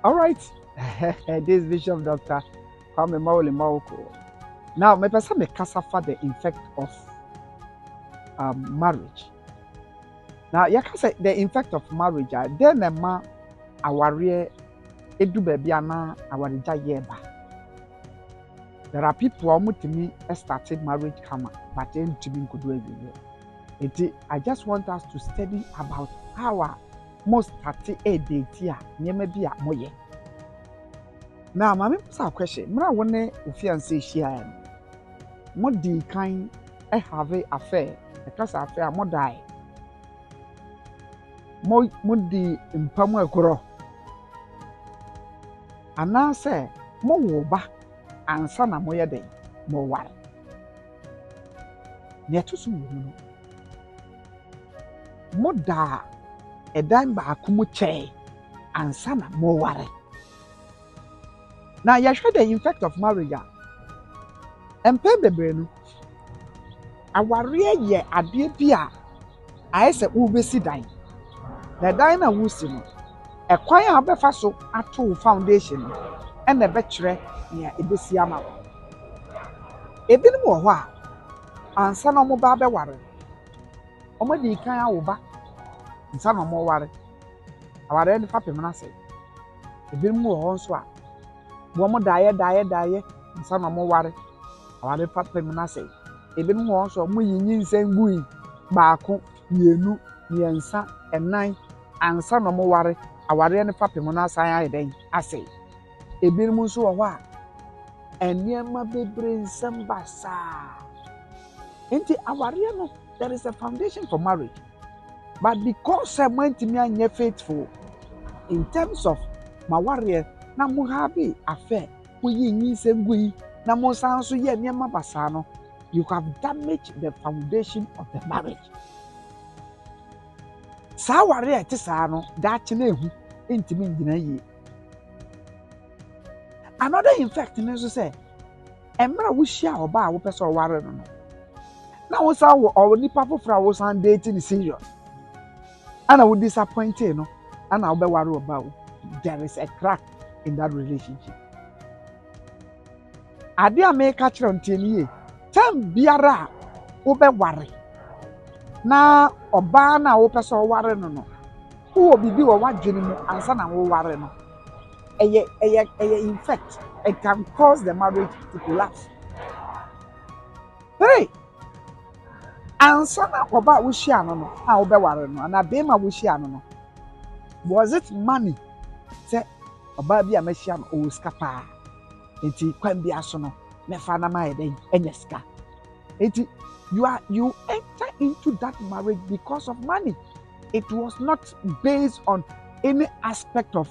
All right. This Bishop Doctor Mawuli Mawuko. Now, my person may for the effect of marriage. Now, you can say the effect of marriage. Then a man aware edu baby ana awarija yeba. There are people who to me started marriage kama, but then to me could do everywhere. I just want us to study about how most 38 days here, maybe a moye. Now, my a question. Mra wone fiancé share. Mo di kan have a affair. The class affair mo die. Mo di mpamu ekoro. Ana say mo wo ba ansa na mo ye den mo ware. Ne to so wo mo da edan ba akumu che ansa na mo ware. Now, you show the effect of marriage. And pay the brain. A warrior ye a dear pia. I say, Ubesi dine. The diner woosin. A choir of a faso at two foundation. And a betray near Ibisiama. A bit more while. And son of Mobaba warren. Omadi kaya oba. And son of more warren. Our end happy manase. A bit more on swap. Woman die, and some are more worried. Our papa Manase. Even once or moving saying wooing, Barco, Yenu, Yensa, and nine, and some are more worried. Our end papa Manasa, I say. A bit more so a while. And near my baby, some bassa. Ain't it our real? There is a foundation for marriage. But because I went to me and faithful in terms of my warrior. Na mo happy affair wo yi nyinsem gui na mo san so ye niam basa no, you have damaged the foundation of the marriage. Sa ware ete sa no da che na ehu entimi ngina yi. Another effect ne so say emra wo hia oba a wo pese o ware no. Na wo san wo o nipa fofora wo san dating serious. Ana wo disappointed no, ana wo be ware oba wo. There is a crack in that relationship. Ade a me ka kire nteni time biara wo be ware na oba na wo pese o ware no no wo bibi wo wadwene mu ansa na wo ware no eye in fact it can cause the marriage to collapse. Hey, ansa na oba wo hia no no a wo be ware no na be ma wo hia no no, was it money? Say oba bi a mehia no o skapa enti kwan bi aso no me fa na mai den enyeska enti you enter into that marriage because of money. It was not based on any aspect of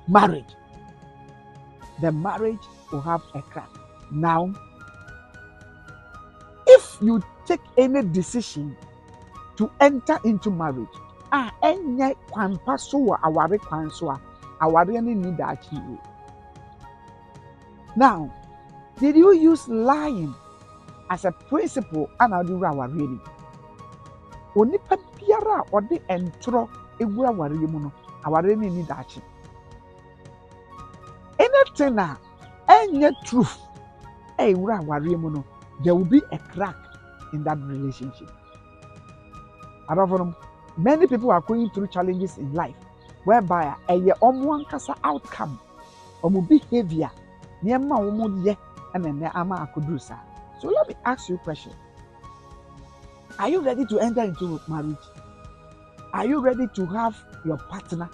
marriage. The marriage will have a crack. Now, if you take any decision to enter into marriage, enye kwampa so wa aware kwan so a aware ni need achieve. Now, did you use lying as a principle and how do you aware ni? Onipa biara ode entro ewu aware mu no aware ni need achieve. Anything na enye truth ewu aware mu no, there will be a crack in that relationship. I don't know. Many people are going through challenges in life whereby a omuankasa outcome, omu behavior, niyama omu ye, and then ama akudusa. So let me ask you a question. Are you ready to enter into marriage? Are you ready to have your partner?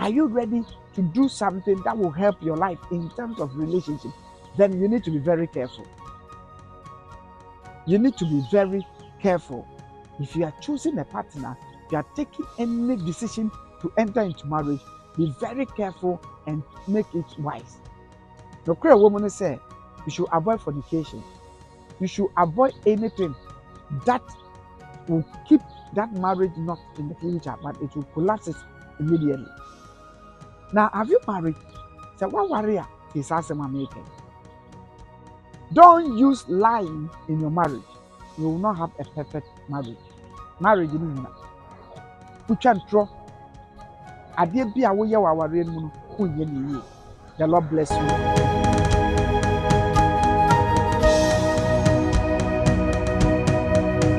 Are you ready to do something that will help your life in terms of relationship? Then you need to be very careful. You need to be very careful. If you are choosing a partner, if you are taking any decision to enter into marriage, be very careful and make it wise. The Korean woman said, you should avoid fornication. You should avoid anything that will keep that marriage not in the future, but it will collapse it immediately. Now, have you married? Say, what warrior is asking making? Don't use lying in your marriage. You will not have a perfect marriage. Marriage in Uchantro. adeɛ bi a woyɛ wɔ awareɛ no mu no wonyɛ ne yie. The Lord bless you.